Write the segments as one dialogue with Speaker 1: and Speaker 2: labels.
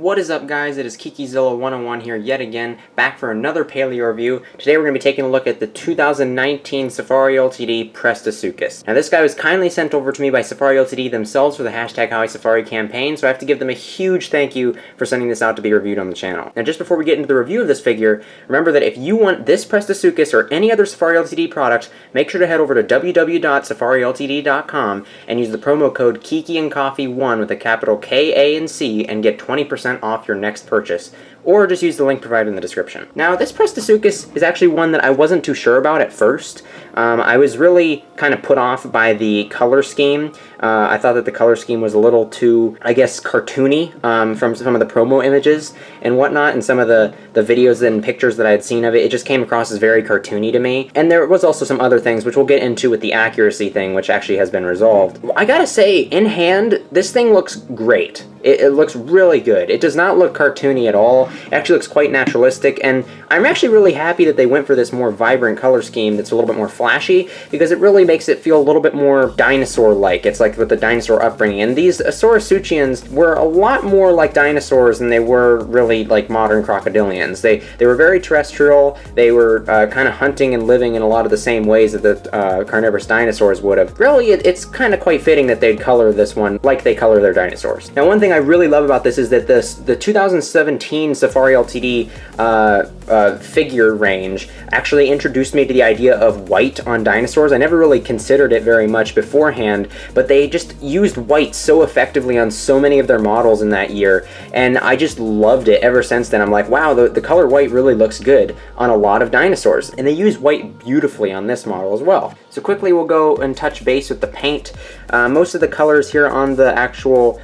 Speaker 1: What is up, guys? It is KikiZilla101 here yet again, back for another paleo review. Today we're going to be taking a look at the 2019 Safari Ltd Prestosuchus. Now this guy was kindly sent over to me by Safari Ltd themselves for the #HowISafari campaign, so I have to give them a huge thank you for sending this out to be reviewed on the channel. Now just before we get into the review of this figure, remember that if you want this Prestosuchus or any other Safari Ltd product, make sure to head over to www.safariltd.com and use the promo code KikiandCoffee1 with a capital K, A, and C and get 20% off your next purchase, or just use the link provided in the description. Now, this Prestosuchus is actually one that I wasn't too sure about at first. I was really kind of put off by the color scheme. I thought that the color scheme was a little too, I guess, cartoony from some of the promo images and whatnot, and some of the videos and pictures that I had seen of it. It just came across as very cartoony to me. And there was also some other things, which we'll get into with the accuracy thing, which actually has been resolved. I gotta say, in hand, this thing looks great. It looks really good. It does not look cartoony at all. It actually looks quite naturalistic, and I'm actually really happy that they went for this more vibrant color scheme that's a little bit more flashy, because it really makes it feel a little bit more dinosaur-like. It's like with the dinosaur upbringing, and these Saurosuchians were a lot more like dinosaurs than they were really like modern crocodilians. They were very terrestrial. They were kind of hunting and living in a lot of the same ways that the carnivorous dinosaurs would have. Really, it's kind of quite fitting that they'd color this one like they color their dinosaurs. Now, one thing I really love about this is that the 2017 Safari Ltd figure range actually introduced me to the idea of white on dinosaurs. I never really considered it very much beforehand, but they just used white so effectively on so many of their models in that year, and I just loved it ever since then. I'm like, wow, the color white really looks good on a lot of dinosaurs, and they use white beautifully on this model as well. So quickly we'll go and touch base with the paint. Most of the colors here on the actual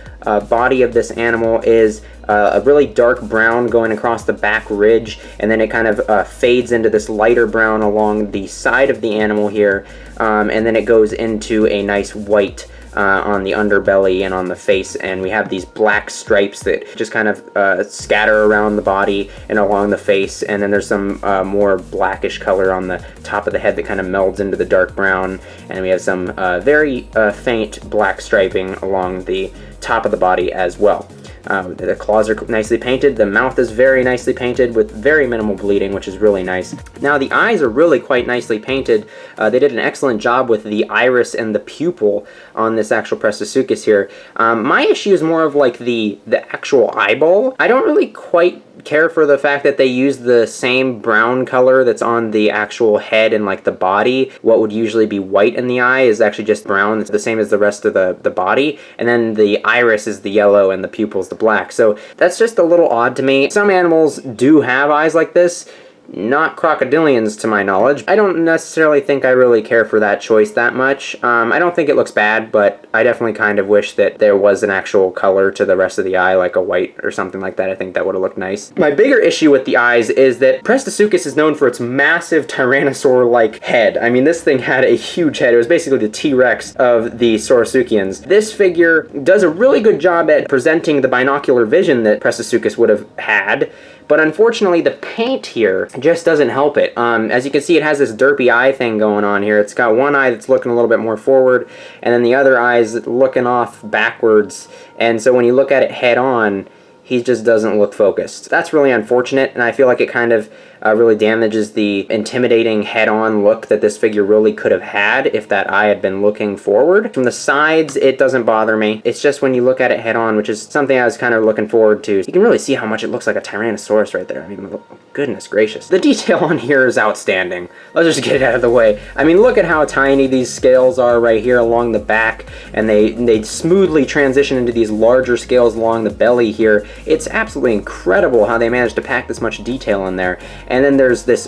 Speaker 1: body of this animal is a really dark brown going across the back ridge, and then it kind of fades into this lighter brown along the side of the animal here, and then it goes into a nice white on the underbelly and on the face, and we have these black stripes that just kind of scatter around the body and along the face, and then there's some more blackish color on the top of the head that kind of melds into the dark brown, and we have some very faint black striping along the top of the body as well. The claws are nicely painted, the mouth is very nicely painted with very minimal bleeding, which is really nice. Now the eyes are really quite nicely painted. They did an excellent job with the iris and the pupil on this actual Prestosuchus here. My issue is more of like the actual eyeball. I don't really quite care for the fact that they use the same brown color that's on the actual head and like the body. What would usually be white in the eye is actually just brown. It's the same as the rest of the body, and then the iris is the yellow and the pupil's the black. So that's just a little odd to me. Some animals do have eyes like this, not crocodilians to my knowledge. I don't necessarily think I really care for that choice that much. I don't think it looks bad, but I definitely kind of wish that there was an actual color to the rest of the eye, like a white or something like that. I think that would have looked nice. My bigger issue with the eyes is that Prestosuchus is known for its massive Tyrannosaur-like head. I mean, this thing had a huge head. It was basically the T-Rex of the Saurosuchians. This figure does a really good job at presenting the binocular vision that Prestosuchus would have had, but unfortunately the paint here just doesn't help it. As you can see, it has this derpy eye thing going on here. It's got one eye that's looking a little bit more forward, and then the other eye is looking off backwards, and so when you look at it head on, he just doesn't look focused. That's really unfortunate, and I feel like it kind of really damages the intimidating head-on look that this figure really could have had if that eye had been looking forward. From the sides, it doesn't bother me. It's just when you look at it head-on, which is something I was kind of looking forward to. You can really see how much it looks like a Tyrannosaurus right there. I mean, goodness gracious. The detail on here is outstanding. Let's just get it out of the way. I mean, look at how tiny these scales are right here along the back, and they smoothly transition into these larger scales along the belly here. It's absolutely incredible how they managed to pack this much detail in there. And then there's this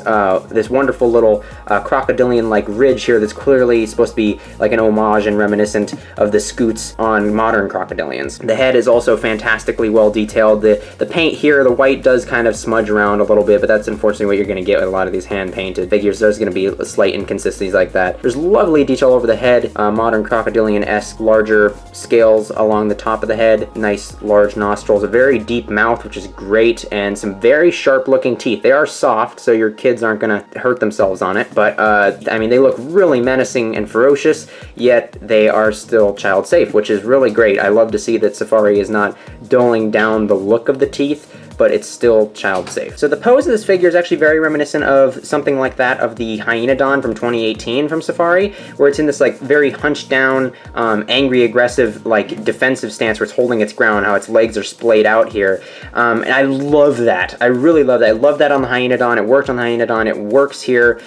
Speaker 1: this wonderful little crocodilian-like ridge here that's clearly supposed to be like an homage and reminiscent of the scoots on modern crocodilians. The head is also fantastically well detailed. The paint here, the white does kind of smudge around a little bit, but that's unfortunately what you're going to get with a lot of these hand-painted figures. There's going to be slight inconsistencies like that. There's lovely detail over the head, modern crocodilian-esque larger scales along the top of the head, nice large nostrils, a very very deep mouth, which is great, and some very sharp looking teeth. They are soft, so your kids aren't gonna hurt themselves on it, but I mean, they look really menacing and ferocious, yet they are still child safe, which is really great. I love to see that Safari is not dulling down the look of the teeth, but it's still child safe. So the pose of this figure is actually very reminiscent of something like that of the Hyaenodon from 2018 from Safari, where it's in this like very hunched down, angry, aggressive, like defensive stance where it's holding its ground, how its legs are splayed out here. And I love that. I really love that. I love that on the Hyaenodon. It worked on the Hyaenodon. It works here,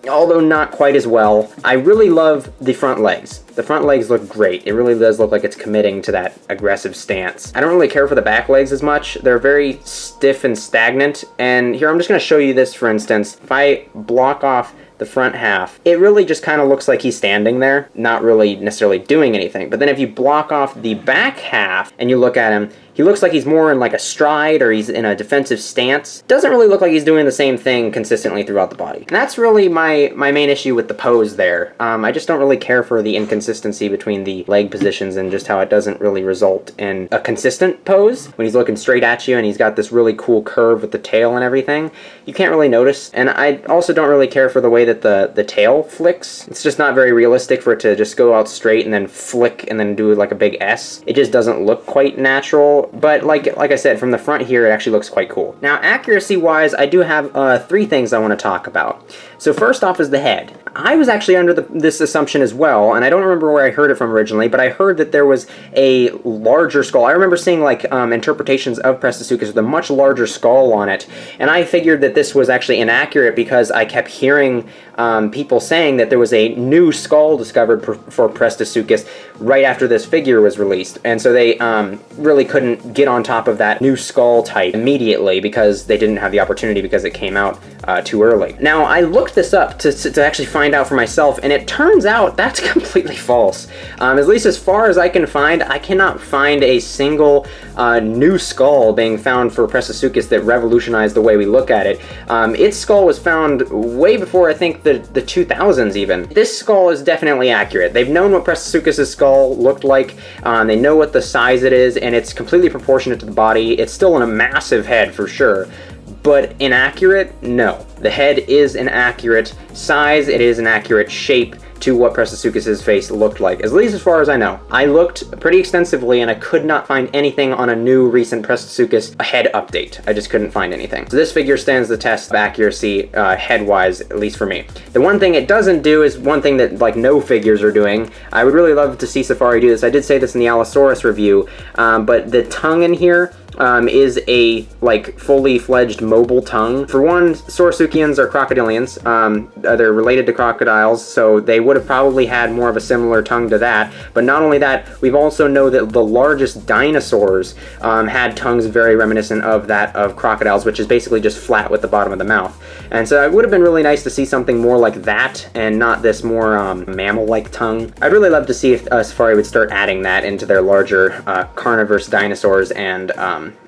Speaker 1: although not quite as well. I really love the front legs. The front legs look great. It really does look like it's committing to that aggressive stance. I don't really care for the back legs as much. They're very stiff and stagnant. And here I'm just going to show you this, for instance. If I block off the front half, it really just kind of looks like he's standing there, not really necessarily doing anything. But then if you block off the back half and you look at him, he looks like he's more in like a stride, or he's in a defensive stance. Doesn't really look like he's doing the same thing consistently throughout the body. And that's really my main issue with the pose there. I just don't really care for the inconsistency between the leg positions and just how it doesn't really result in a consistent pose. When he's looking straight at you and he's got this really cool curve with the tail and everything, you can't really notice. And I also don't really care for the way that the tail flicks. It's just not very realistic for it to just go out straight and then flick and then do like a big S. It just doesn't look quite natural. But like I said, from the front here, it actually looks quite cool. Now, accuracy-wise, I do have 3 things I want to talk about. So first off is the head. I was actually under this assumption as well, and I don't remember where I heard it from originally, but I heard that there was a larger skull. I remember seeing like interpretations of Prestosuchus with a much larger skull on it, and I figured that this was actually inaccurate because I kept hearing people saying that there was a new skull discovered for Prestosuchus right after this figure was released, and so they really couldn't get on top of that new skull type immediately because they didn't have the opportunity because it came out too early. Now, I looked this up to actually find out for myself, and it turns out that's completely false. At least as far as I can find, I cannot find a single new skull being found for Prestosuchus that revolutionized the way we look at it. Its skull was found way before, I think, the 2000s even. This skull is definitely accurate. They've known what Prestosuchus' skull looked like, they know what the size it is, and it's completely proportionate to the body. It's still in a massive head for sure. But inaccurate? No. The head is an accurate size, it is an accurate shape to what Prestosuchus' face looked like, at least as far as I know. I looked pretty extensively and I could not find anything on a new recent Prestosuchus head update. I just couldn't find anything. So this figure stands the test of accuracy head-wise, at least for me. The one thing it doesn't do is one thing that like no figures are doing. I would really love to see Safari do this. I did say this in the Allosaurus review, but the tongue in here is a like fully fledged mobile tongue. For one, Saurosuchians are crocodilians. They're related to crocodiles, so they would have probably had more of a similar tongue to that. But not only that, we've also know that the largest dinosaurs had tongues very reminiscent of that of crocodiles, which is basically just flat with the bottom of the mouth. And so it would have been really nice to see something more like that and not this more mammal-like tongue. I'd really love to see if Safari would start adding that into their larger carnivorous dinosaurs and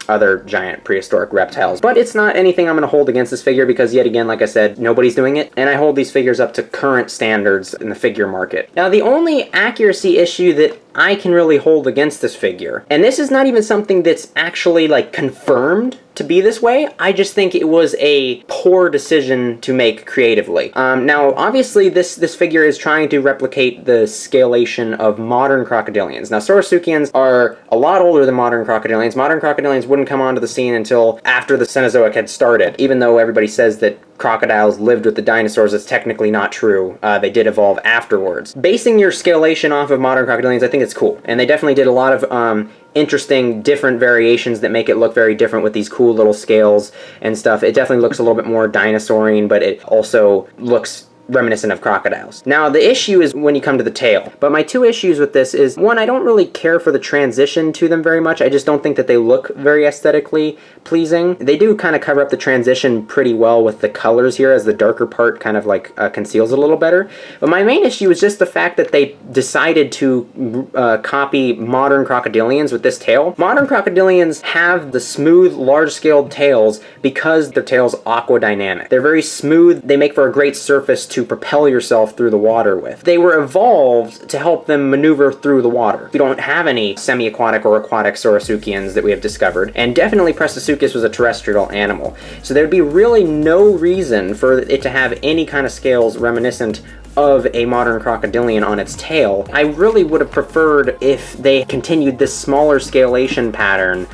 Speaker 1: other giant prehistoric reptiles. But it's not anything I'm going to hold against this figure because, yet again, like I said, nobody's doing it, and I hold these figures up to current standards in the figure market. Now, the only accuracy issue that I can really hold against this figure, and this is not even something that's actually, like, confirmed to be this way, I just think it was a poor decision to make creatively. Now, obviously, this figure is trying to replicate the scalation of modern crocodilians. Now, Saurosuchians are a lot older than modern crocodilians. Modern crocodilians wouldn't come onto the scene until after the Cenozoic had started. Even though everybody says that crocodiles lived with the dinosaurs, it's technically not true. They did evolve afterwards. Basing your scalation off of modern crocodilians, I think it's cool. And they definitely did a lot of interesting, different variations that make it look very different with these cool little scales and stuff. It definitely looks a little bit more dinosaurian, but it also looks reminiscent of crocodiles. Now, the issue is when you come to the tail. But my two issues with this is, one, I don't really care for the transition to them very much. I just don't think that they look very aesthetically pleasing. They do kind of cover up the transition pretty well with the colors here, as the darker part kind of like conceals it a little better. But my main issue is just the fact that they decided to copy modern crocodilians with this tail. Modern crocodilians have the smooth, large-scaled tails because their tail's aquadynamic. They're very smooth. They make for a great surface to propel yourself through the water with. They were evolved to help them maneuver through the water. We don't have any semi-aquatic or aquatic Saurosuchians that we have discovered, and definitely Prestosuchus was a terrestrial animal. So there'd be really no reason for it to have any kind of scales reminiscent of a modern crocodilian on its tail. I really would have preferred if they continued this smaller scalation pattern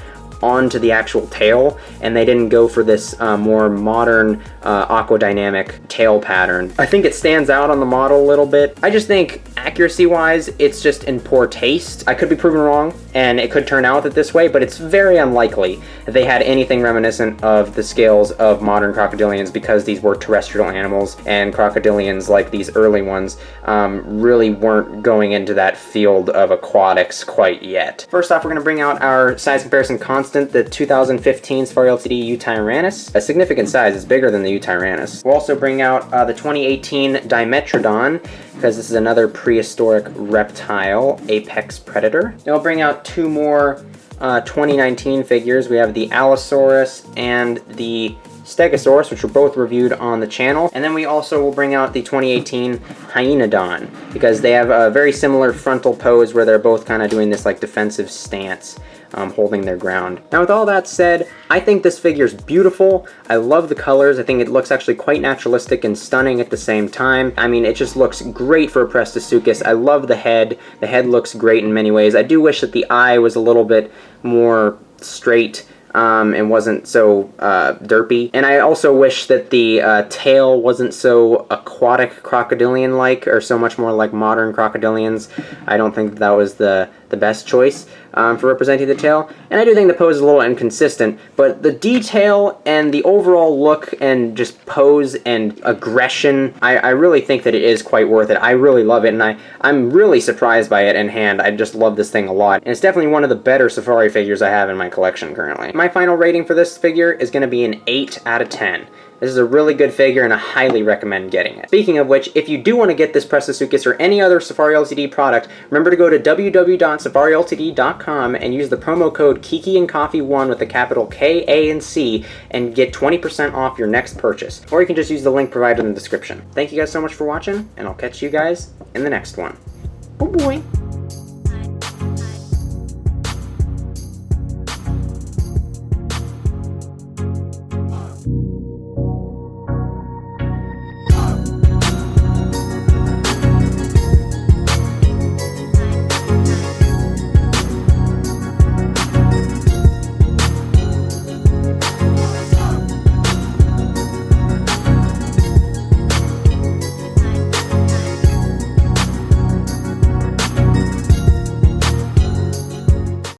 Speaker 1: onto the actual tail, and they didn't go for this more modern aquadynamic tail pattern. I think it stands out on the model a little bit. I just think accuracy-wise, it's just in poor taste. I could be proven wrong, and it could turn out that this way, but it's very unlikely that they had anything reminiscent of the scales of modern crocodilians, because these were terrestrial animals, and crocodilians, like these early ones, really weren't going into that field of aquatics quite yet. First off, we're going to bring out our size comparison constant, the 2015 Safari Ltd Utyrannus. A significant size, it's bigger than the Utyrannus. We'll also bring out the 2018 Dimetrodon, because this is another prehistoric reptile, apex predator. Then we'll bring out two more 2019 figures. We have the Allosaurus and the Stegosaurus, which were both reviewed on the channel. And then we also will bring out the 2018 Hyaenodon, because they have a very similar frontal pose where they're both kind of doing this like defensive stance, holding their ground. Now with all that said, I think this figure is beautiful. I love the colors. I think it looks actually quite naturalistic and stunning at the same time. I mean, it just looks great for a Prestosuchus. I love the head. The head looks great in many ways. I do wish that the eye was a little bit more straight, and wasn't so derpy. And I also wish that the tail wasn't so aquatic crocodilian-like, or so much more like modern crocodilians. I don't think that was the best choice for representing the tail. And I do think the pose is a little inconsistent, but the detail and the overall look and just pose and aggression, I really think that it is quite worth it. I really love it, and I'm really surprised by it in hand. I just love this thing a lot. And it's definitely one of the better Safari figures I have in my collection currently. My final rating for this figure is going to be an 8 out of 10. This is a really good figure, and I highly recommend getting it. Speaking of which, if you do want to get this Prestosuchus or any other Safari Ltd product, remember to go to www.safariltd.com and use the promo code KikiandCoffee1 with the capital K, A, and C, and get 20% off your next purchase. Or you can just use the link provided in the description. Thank you guys so much for watching, and I'll catch you guys in the next one. Oh boy!